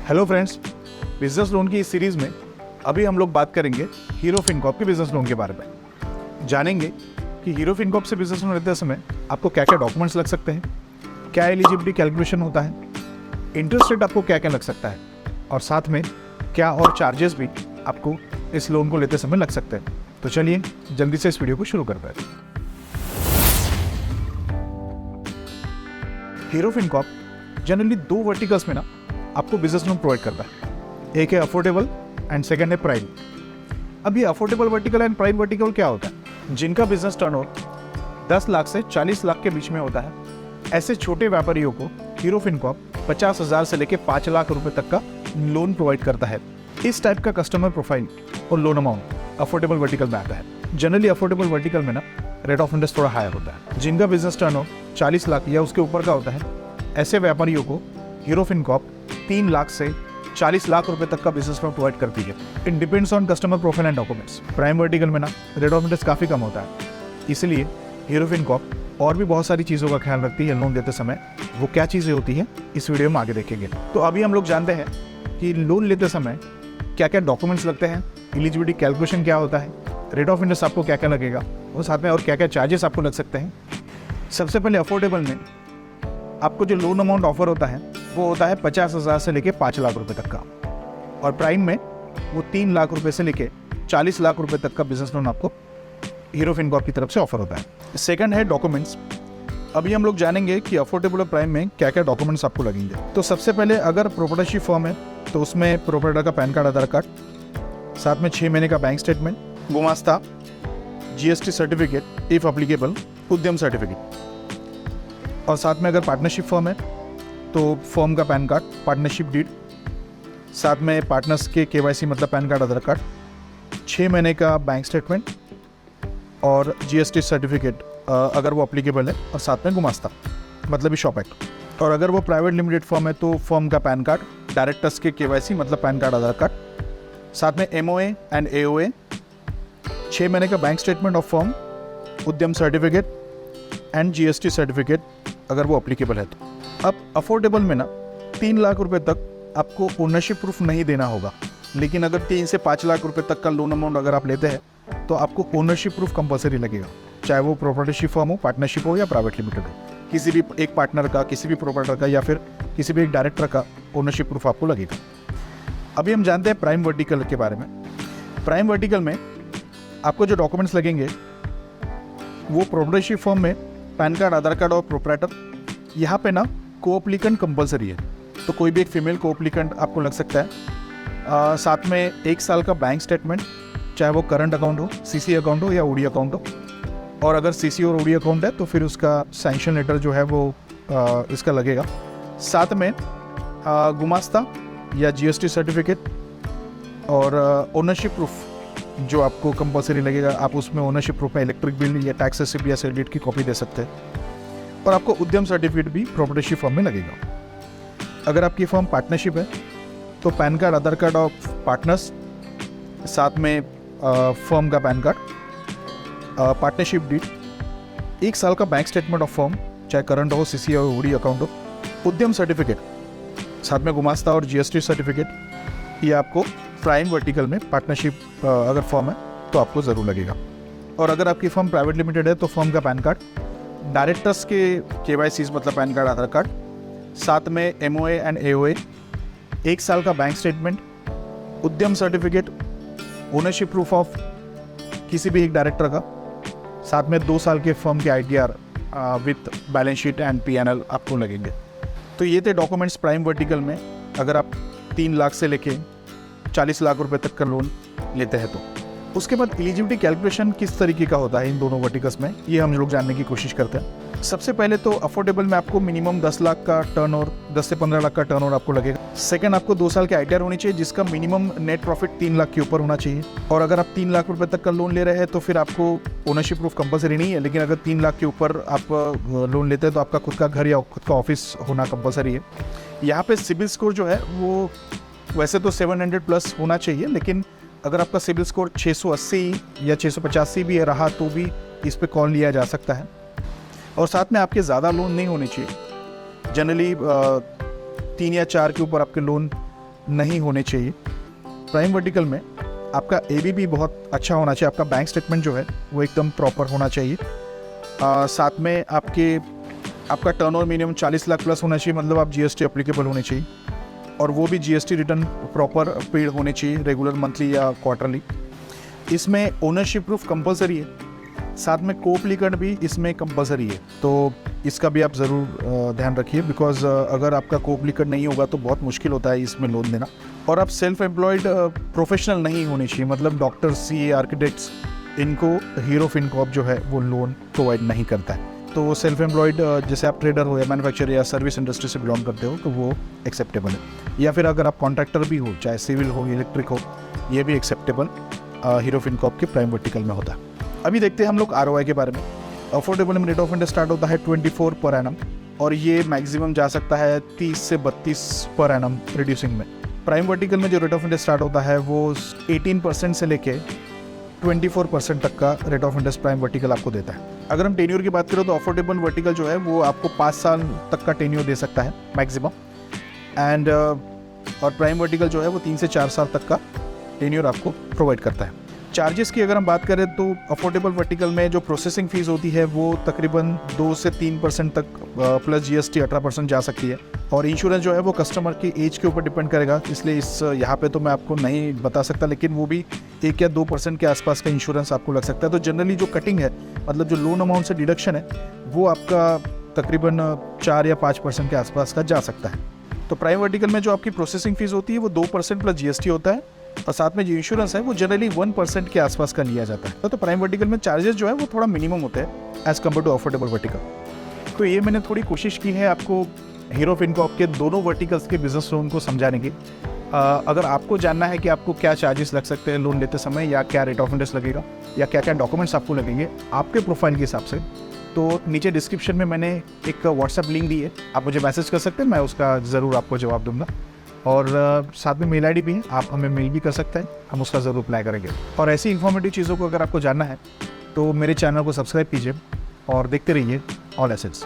Hello friends, business loan की इस series में अभी हम लोग बात करेंगे हीरो फिनकॉर्प के बिजनेस लोन के बारे में। जानेंगे कि हीरो फिनकॉर्प से बिजनेस लोन लेते समय आपको क्या क्या डॉक्यूमेंट्स लग सकते हैं, क्या एलिजिबिलिटी कैलकुलेशन होता है, इंटरेस्ट रेट आपको क्या क्या लग सकता है और साथ में क्या और चार्जेस भी आपको इस लोन को लेते समय लग सकते हैं। तो चलिए जल्दी से इस वीडियो को शुरू करते हैं। हीरो फिनकॉर्प जनरली दो वर्टिकल्स में ना आपको बिजनेस लोन प्रोवाइड करता है। एक है अफोर्डेबल एंड सेकंड है प्राइम। अब ये affordable vertical and prime vertical क्या होता है? जिनका बिजनेस टर्नओवर 10 लाख से 40 लाख के बीच में होता है, ऐसे छोटे व्यापारियों को हीरो फिनकॉर्प 50,000 से लेकर 5 लाख रुपए तक का लोन प्रोवाइड करता है। इस टाइप का कस्टमर प्रोफाइल और लोन अमाउंट अफोर्डेबल वर्टिकल में आता है। जनरली अफोर्डेबल वर्टिकल में ना रेट ऑफ इंटरेस्ट थोड़ा हायर होता है। जिनका बिजनेस टर्नओवर 40 लाख या उसके ऊपर का होता है, ऐसे व्यापारियों को हीरो फिनकॉर्प 3 लाख से 40 लाख रुपए तक का बिजनेस लोन प्रोवाइड करती है। It depends on customer profile and documents. Prime vertical में ना रेट ऑफ इंटरेस्ट काफ़ी कम होता है, इसलिए हीरो फिनकॉर्प और भी बहुत सारी चीज़ों का ख्याल रखती है लोन देते समय। वो क्या चीज़ें होती हैं इस वीडियो में आगे देखेंगे। तो अभी हम लोग जानते हैं कि लोन लेते समय क्या क्या डॉक्यूमेंट्स लगते हैं, एलिजिबिलिटी कैलकुलेशन क्या होता है, रेट ऑफ इंटरेस्ट आपको क्या क्या लगेगा और साथ में और क्या क्या चार्जेस आपको लग सकते हैं। सबसे पहले अफोर्डेबल में आपको जो लोन अमाउंट ऑफर होता है वो होता है 50,000 से लेके 5 लाख रुपए तक का, और प्राइम में वो 3 लाख रुपए से लेके 40 लाख रुपए तक का बिजनेस लोन आपको हीरो फिनकॉर्प की तरफ से ऑफर होता है। सेकंड है डॉक्यूमेंट्स। अभी हम लोग जानेंगे कि अफोर्डेबल और प्राइम में क्या क्या डॉक्यूमेंट्स आपको लगेंगे। तो सबसे पहले अगर प्रोप्राइटरशिप फॉर्म है तो उसमें प्रोप्राइटर का पैन कार्ड, आधार कार्ड, साथ में 6 महीने का बैंक स्टेटमेंट, गुमास्ता, GST certificate if applicable, Udyam certificate, और साथ में अगर पार्टनरशिप फॉर्म है तो फॉर्म का पैन कार्ड, पार्टनरशिप डीड, साथ में पार्टनर्स के KYC मतलब पैन कार्ड, आधार कार्ड, 6 महीने का बैंक स्टेटमेंट और GST सर्टिफिकेट अगर वो अप्लीकेबल है, और साथ में गुमास्ता मतलब शॉप एक्ट। और अगर वो प्राइवेट लिमिटेड फॉर्म है तो फॉर्म का पैन कार्ड, डायरेक्टर्स के KYC मतलब पैन कार्ड, आधार कार्ड, साथ में MOA एंड AOA, 6 महीने का बैंक स्टेटमेंट ऑफ फॉर्म, उद्यम सर्टिफिकेट एंड GST सर्टिफिकेट अगर वो अप्लीकेबल है तो। अब अफोर्डेबल में ना 3 लाख रुपए तक आपको ओनरशिप प्रूफ नहीं देना होगा, लेकिन अगर 3 से 5 लाख रुपए तक का लोन अमाउंट अगर आप लेते हैं तो आपको ओनरशिप प्रूफ कंपलसरी लगेगा, चाहे वो प्रोप्राइटरशिप फॉर्म हो, पार्टनरशिप हो या प्राइवेट लिमिटेड हो। किसी भी एक पार्टनर का, किसी भी प्रोप्राइटर का या फिर किसी भी एक डायरेक्टर का ओनरशिप प्रूफ आपको लगेगा। अभी हम जानते हैं प्राइम वर्टिकल के बारे में। प्राइम वर्टिकल में आपको जो डॉक्यूमेंट्स लगेंगे वो प्रोप्राइटरशिप फॉर्म में पैन कार्ड, आधार कार्ड और प्रोप्राइटर। यहाँ पे ना को-एप्लीकेंट कंपलसरी है, तो कोई भी एक फीमेल को-एप्लीकेंट आपको लग सकता है। साथ में 1 साल का बैंक स्टेटमेंट, चाहे वो करंट अकाउंट हो, CC अकाउंट हो या OD अकाउंट हो, और अगर CC और OD अकाउंट है तो फिर उसका सैंक्शन लेटर जो है वो इसका लगेगा। साथ में गुमास्ता या GST सर्टिफिकेट और ओनरशिप प्रूफ जो आपको कंपलसरी लगेगा। आप उसमें ओनरशिप प्रूफ में इलेक्ट्रिक बिल या टैक्स रिसिप्ट या सेल डीड की कॉपी दे सकते हैं, और आपको उद्यम सर्टिफिकेट भी प्रोप्राइटरशिप फॉर्म में लगेगा। अगर आपकी फॉर्म पार्टनरशिप है तो pan card, Aadhaar card of partners, साथ में फॉर्म का पैन कार्ड, पार्टनरशिप डीड, 1 साल का बैंक स्टेटमेंट ऑफ फॉर्म, चाहे करंट हो, CC हो, OD अकाउंट हो, उद्यम सर्टिफिकेट, साथ में गुमास्ता और GST सर्टिफिकेट। ये आपको प्राइम वर्टिकल में पार्टनरशिप अगर फॉर्म है तो आपको ज़रूर लगेगा। और अगर आपकी फॉर्म प्राइवेट लिमिटेड है तो फॉर्म का पैन कार्ड, डायरेक्टर्स के KYCs मतलब पैन कार्ड, आधार कार्ड, साथ में MOA एंड AOA, 1 साल का बैंक स्टेटमेंट, उद्यम सर्टिफिकेट, ओनरशिप प्रूफ ऑफ किसी भी एक डायरेक्टर का, साथ में 2 साल के फर्म के ITR with balance sheet and PNL आपको लगेंगे। तो ये थे डॉक्यूमेंट्स प्राइम वर्टिकल में अगर आप 3 लाख से लेके 40 लाख रुपए तक का लोन लेते हैं तो। उसके बाद एलिजिबिलिटी कैलकुलेशन किस तरीके का होता है इन दोनों वर्टिकल्स में, ये हम लोग जानने की कोशिश करते हैं। सबसे पहले तो अफोर्डेबल में आपको मिनिमम 10 लाख का टर्नओवर, 10 से 15 लाख का टर्नओवर आपको लगेगा। सेकंड, आपको 2 साल के ITR होनी चाहिए जिसका मिनिमम नेट प्रॉफिट 3 लाख के ऊपर होना चाहिए। और अगर आप 3 लाख रुपए तक का लोन ले रहे हैं तो फिर आपको ओनरशिप प्रूफ कंपलसरी नहीं है, लेकिन अगर 3 लाख के ऊपर आप लोन लेते हैं तो आपका खुद का घर या खुद का ऑफिस होना कंपलसरी है। यहाँ पे सिबिल स्कोर जो है वो वैसे तो 700 प्लस होना चाहिए, लेकिन अगर आपका सिबिल स्कोर 680 या 685 भी रहा तो भी इस पे कॉल लिया जा सकता है। और साथ में आपके ज़्यादा लोन नहीं होने चाहिए। जनरली 3 या 4 के ऊपर आपके लोन नहीं होने चाहिए। प्राइम वर्टिकल में आपका एबीपी बहुत अच्छा होना चाहिए, आपका बैंक स्टेटमेंट जो है वो एकदम प्रॉपर होना चाहिए। साथ में आपका टर्नओवर मिनिमम 40 लाख प्लस होना चाहिए, मतलब आप जीएसटी एप्लीकेबल होने चाहिए, और वो भी जीएसटी रिटर्न प्रॉपर पेड होने चाहिए, रेगुलर मंथली या क्वार्टरली। इसमें ओनरशिप प्रूफ कंपलसरी है, साथ में कोप्लिकेट भी इसमें कंपलसरी है, तो इसका भी आप ज़रूर ध्यान रखिए, बिकॉज अगर आपका कोप्लिकेट नहीं होगा तो बहुत मुश्किल होता है इसमें लोन देना। और आप सेल्फ एम्प्लॉयड प्रोफेशनल नहीं होने चाहिए, मतलब डॉक्टर, सीए, आर्किटेक्ट्स, इनको हीरो फिनकॉर्प जो है वो लोन प्रोवाइड नहीं करता है। तो सेल्फ एम्प्लॉयड जैसे आप ट्रेडर हो या मैन्युफैक्चर या सर्विस इंडस्ट्री से बिलोंग करते हो तो वो एक्सेप्टेबल है, या फिर अगर आप कॉन्ट्रैक्टर भी हो, चाहे सिविल हो, इलेक्ट्रिक हो, ये भी एक्सेप्टेबल हीरो फिनकॉर्प के प्राइम वर्टिकल में होता है। अभी देखते हैं हम लोग आरओआई के बारे में। अफोर्डेबल में रेट ऑफ इंटरेस्ट स्टार्ट होता है 24 पर एनम, और ये मैक्सिमम जा सकता है 30 से 32 पर एनम रिड्यूसिंग में। प्राइम वर्टिकल में जो रेट ऑफ इंटरेस्ट स्टार्ट होता है वो 18% से लेके 24% तक का rate of interest prime vertical आपको देता है। अगर हम टेन्योर की बात करें तो अफोर्डेबल वर्टिकल जो है वो आपको 5 साल तक का टेन्योर दे सकता है मैक्सिमम, एंड और प्राइम वर्टिकल जो है वो 3 से 4 साल तक का टेन्योर आपको प्रोवाइड करता है। चार्जेस की अगर हम बात करें तो अफोर्डेबल वर्टिकल में जो प्रोसेसिंग फ़ीस होती है वो तकरीबन 2 से 3% तक प्लस जीएसटी 18% जा सकती है, और इंश्योरेंस जो है वो कस्टमर की एज के ऊपर डिपेंड करेगा, इसलिए यहाँ पे तो मैं आपको नहीं बता सकता, लेकिन वो भी 1 या 2% के आसपास का इंश्योरेंस आपको लग सकता है। तो जनरली जो कटिंग है, मतलब जो लोन अमाउंट से डिडक्शन है, वो आपका तकरीबन 4 या 5% के आसपास का जा सकता है। तो प्राइम वर्टिकल में जो आपकी प्रोसेसिंग फ़ीस होती है वो 2% प्लस जीएसटी होता है, और साथ में जो इंश्योरेंस है वो जनरली 1% के आसपास का लिया जाता है। तो प्राइम वर्टिकल में चार्जेस जो है वो थोड़ा मिनिमम होते हैं as compared to affordable vertical. तो ये मैंने थोड़ी कोशिश की है आपको हीरो फिनकॉर्प के दोनों वर्टिकल्स के बिजनेस लोन को समझाने की। अगर आपको जानना है कि आपको क्या चार्जेस लग सकते हैं लोन लेते समय, या क्या रेट ऑफ इंटरेस्ट लगेगा, या क्या क्या डॉक्यूमेंट्स आपको लगेंगे आपके प्रोफाइल के हिसाब से, तो नीचे डिस्क्रिप्शन में मैंने एक व्हाट्सएप लिंक दी है, आप मुझे मैसेज कर सकते हैं, मैं उसका ज़रूर आपको जवाब दूंगा। और साथ में मेल आईडी भी है, आप हमें मेल भी कर सकते हैं, हम उसका ज़रूर अप्लाई करेंगे। और ऐसी इन्फॉर्मेटिव चीज़ों को अगर आपको जानना है तो मेरे चैनल को सब्सक्राइब कीजिए और देखते रहिए ऑल एसेट्स।